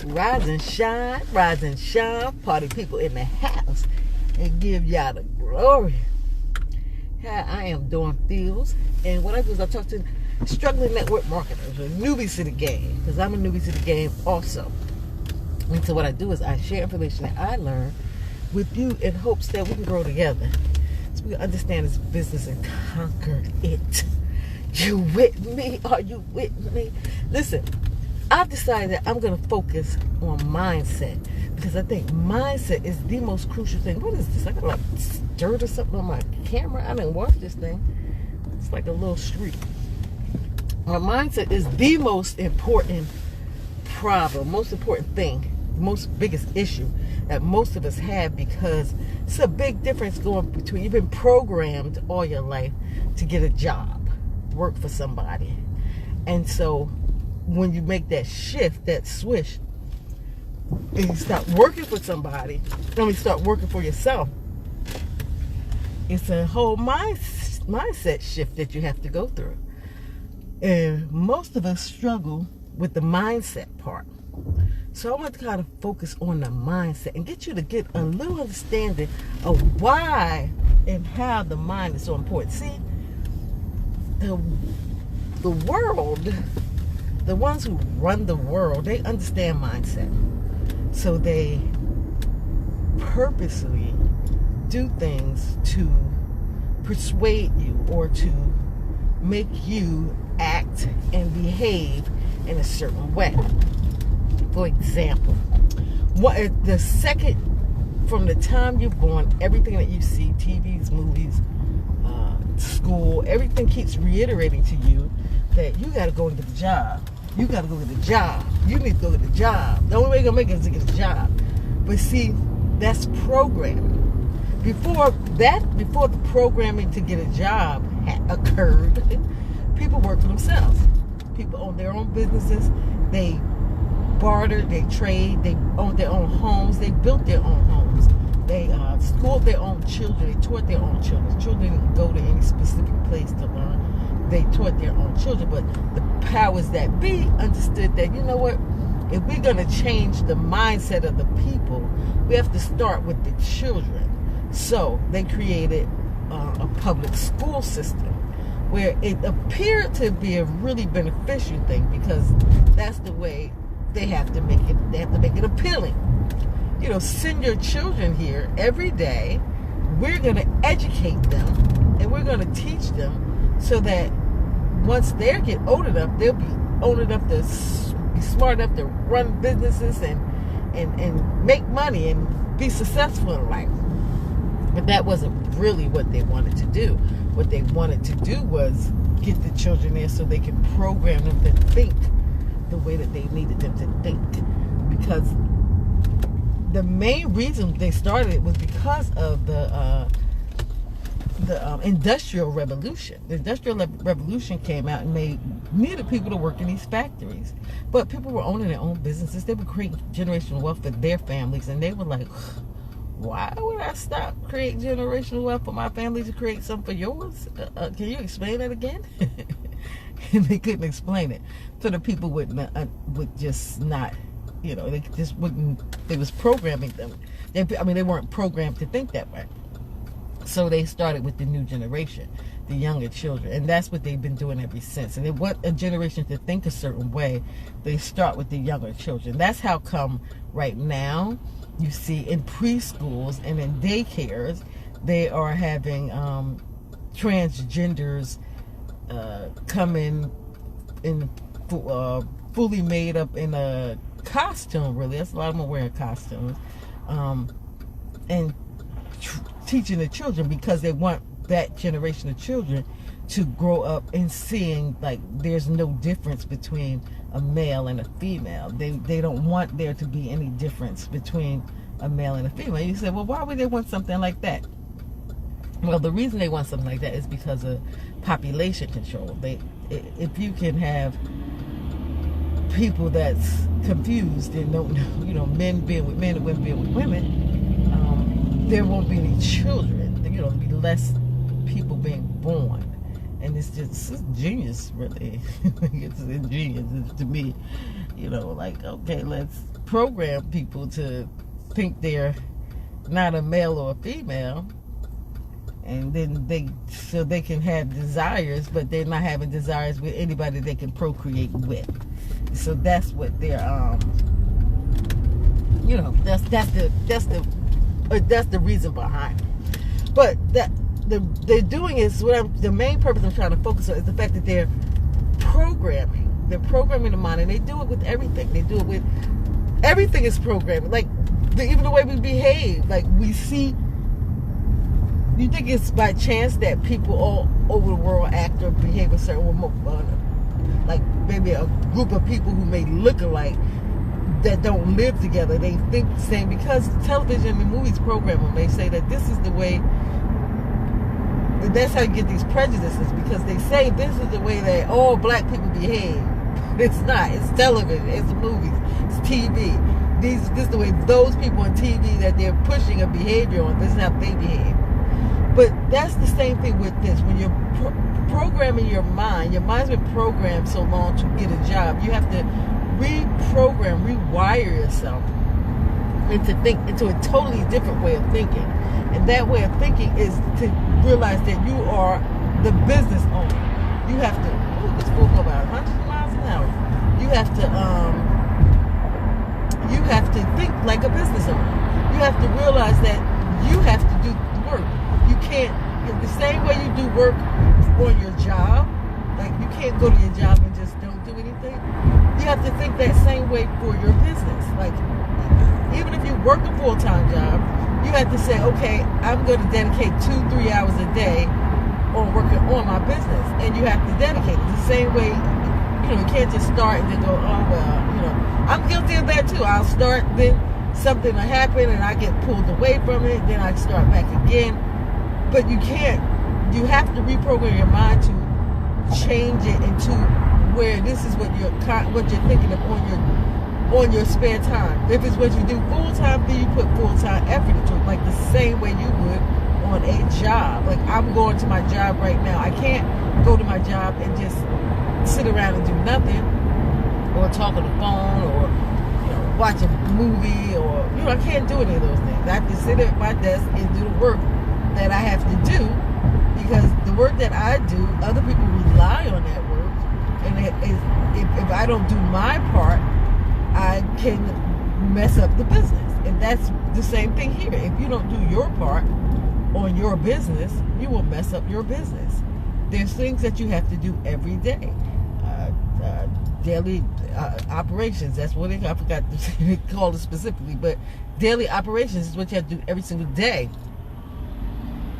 rise and shine, party people in the house, and give y'all the glory. How I am doing feels, and what I do is I talk to struggling network marketers or newbies to the game, because I'm a newbie to the game also. And so what I do is I share information that I learn with you in hopes that we can grow together, so we can understand this business and conquer it. You with me? Are you with me? Listen, I've decided that I'm going to focus on mindset, because I think mindset is the most crucial thing. What is this? I got like dirt or something on my camera. I didn't watch this thing. It's like a little streak. My mindset is the most important problem, most important thing, the most biggest issue that most of us have, because it's a big difference going between you've been programmed all your life to get a job, work for somebody. And so when you make that shift, that switch, and you start working for somebody, start working for yourself, it's a whole mindset shift that you have to go through. And most of us struggle with the mindset part. So I want to kind of focus on the mindset and get you to get a little understanding of why and how the mind is so important. See, the world, the ones who run the world, they understand mindset. So they purposely do things to persuade you or to make you act and behave in a certain way. For example, the second from the time you're born, everything that you see, TVs, movies, school, everything keeps reiterating to you that you got to go and get the job. You got to go get the job. You need to go get the job. The only way you're going to make it is to get a job. But see, that's programming. Before the programming to get a job occurred, people work for themselves. People own their own businesses. They bartered, they trade, they owned their own homes, they built their own homes. They schooled their own children, they taught their own children. Children didn't go to any specific place to learn. They taught their own children. But the powers that be understood that, you know what, if we're going to change the mindset of the people, we have to start with the children. So they created a public school system where it appeared to be a really beneficial thing, because that's the way they have to make it appealing. You know, send your children here every day. We're going to educate them and we're going to teach them so that once they get old enough, they'll be old enough to be smart enough to run businesses and make money and be successful in life. But that wasn't really what they wanted to do. What they wanted to do was get the children there so they could program them to think the way that they needed them to think. Because the main reason they started it was because of the Industrial Revolution. The Industrial Revolution came out and needed people to work in these factories. But people were owning their own businesses. They were creating generational wealth for their families. And they were like, why would I stop creating generational wealth for my family to create some for yours? Can you explain that again? And they couldn't explain it. So the people would just not, they just wouldn't, they was programming them. They weren't programmed to think that way. So they started with the new generation, the younger children. And that's what they've been doing ever since. And they want a generation to think a certain way. They start with the younger children. That's how come right now, you see in preschools and in daycares, they are having transgenders come in fully made up in a costume, really. That's a lot of them wearing costumes. And teaching the children, because they want that generation of children to grow up and seeing like there's no difference between a male and a female. They don't want there to be any difference between a male and a female. You say, well, why would they want something like that? Well, the reason they want something like that is because of population control. If you can have people that's confused and don't know, men being with men and women being with women, there won't be any children. There'll be less people being born. And it's genius, really. It's ingenious to me. like, okay, let's program people to think they're not a male or a female, and then so they can have desires, but they're not having desires with anybody they can procreate with. So that's what they're that's the reason behind it. But that they're doing is the main purpose I'm trying to focus on is the fact that they're programming. They're programming the mind, and they do it with everything. They do it with everything is programming. Like even the way we behave. Like we see. You think it's by chance that people all over the world act or behave a certain way? Like maybe a group of people who may look alike that don't live together, they think the same because television and movies program them. They say that this is the way. That's how you get these prejudices, because they say this is the way that all black people behave. It's not. It's television. It's movies. It's TV. This is the way those people on TV that they're pushing a behavior on. This is how they behave. But that's the same thing with this. When you're programming your mind's been programmed so long to get a job. You have to rewire yourself into a totally different way of thinking. And that way of thinking is to realize that you are the business owner. You have to, this will go about 100 miles an hour. You have to think like a business owner. You have to realize that you have to do work. You can't, the same way you do work on your job, like you can't go to your job and just don't do anything. You have to think that same way for your business. Like, even if you work a full-time job, you have to say, okay, I'm going to dedicate 2-3 hours a day on working on my business. And you have to dedicate it the same way. You can't just start and then go, oh, well, I'm guilty of that too. I'll start, then something will happen and I get pulled away from it, then I start back again. But you can't. You have to reprogram your mind to change it into where this is what you're thinking of on your spare time. If it's what you do full time, then you put full time effort into it, like the same way you would on a job. Like I'm going to my job right now. I can't go to my job and just sit around and do nothing, or talk on the phone, or watch a movie, or I can't do any of those things. I have to sit at my desk and do the work that I have to do, because the work that I do, other people rely on that work, and if I don't do my part, I can mess up the business. And that's the same thing here. If you don't do your part on your business, you will mess up your business. There's things that you have to do every day. Daily operations, that's what I forgot to call it specifically, but daily operations is what you have to do every single day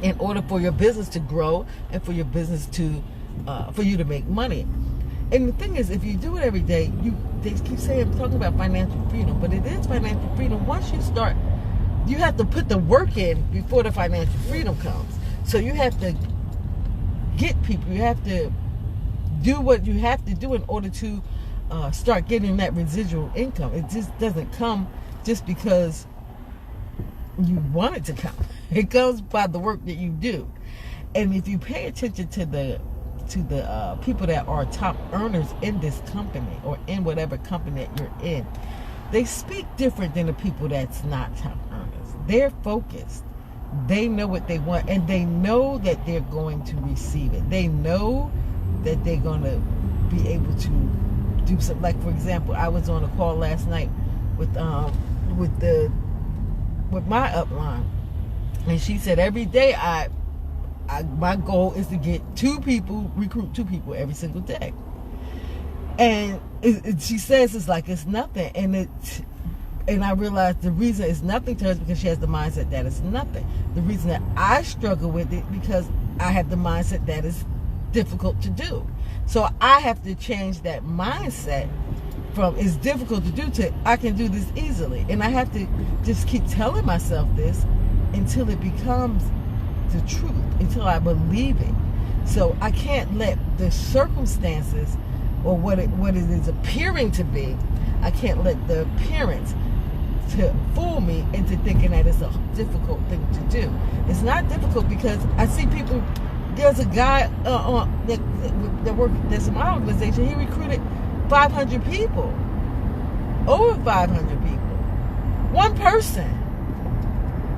in order for your business to grow and for your business to for you to make money. And the thing is, if you do it every day, they keep talking about financial freedom, but it is financial freedom. Once you start, you have to put the work in before the financial freedom comes. So you have to get people, you have to do what you have to do in order to start getting that residual income. It just doesn't come just because you want it to come. It comes by the work that you do. And if you pay attention to the people that are top earners in this company or in whatever company that you're in, they speak different than the people that's not top earners. They're focused. They know what they want, and they know that they're going to receive it. They know that they're going to be able to do something. Like, for example, I was on a call last night with my upline, and she said every day my goal is to get recruit two people every single day. And she says it's like it's nothing, and I realized the reason it's nothing to her is because she has the mindset that it's nothing. The reason that I struggle with it because I have the mindset that it's difficult to do. So I have to change that mindset from it's difficult to do to I can do this easily. And I have to just keep telling myself this until it becomes the truth, until I believe it. So I can't let the circumstances or what it is appearing to be, I can't let the appearance to fool me into thinking that it's a difficult thing to do. It's not difficult because I see people. There's a guy that's in my organization. He recruited 500 people over 500 people. One person.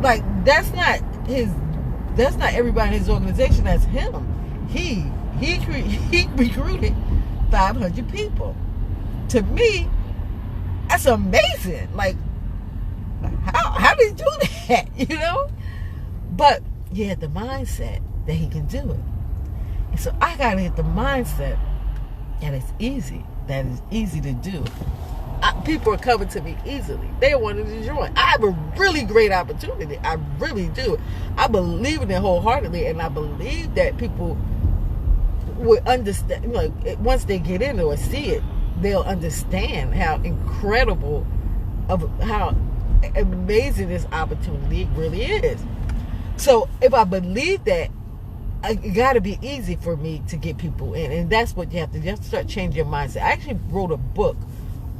Like, that's not everybody in his organization. That's him. He recruited 500 people. To me, that's amazing. Like, how did he do that? You know? But he had the mindset that he can do it. And so I got to get the mindset that it's easy. That it's easy to do. People are coming to me easily. They wanted to join. I have a really great opportunity. I really do. I believe in it wholeheartedly, and I believe that people will understand. You know, once they get into it or see it, they'll understand how incredible, how amazing this opportunity really is. So if I believe that, it got to be easy for me to get people in, and that's what you have to do. You have to start changing your mindset. I actually wrote a book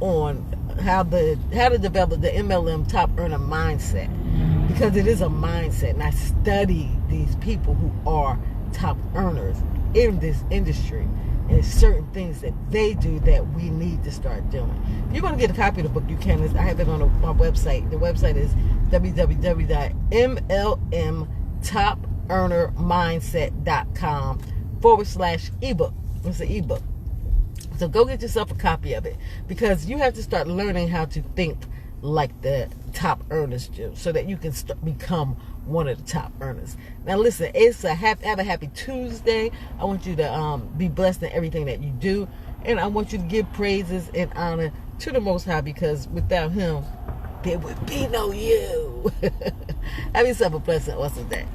on how to develop the MLM top earner mindset, because it is a mindset, and I study these people who are top earners in this industry, and there's certain things that they do that we need to start doing. If you want to get a copy of the book, you can. I have it on my website. The website is www.mlmtopearnermindset.com/ebook. It's an ebook. So go get yourself a copy of it, because you have to start learning how to think like the top earners do, so that you can become one of the top earners. Now listen, have a happy Tuesday. I want you to be blessed in everything that you do, and I want you to give praises and honor to the Most High, because without Him, there would be no you. Have yourself a blessed, awesome day.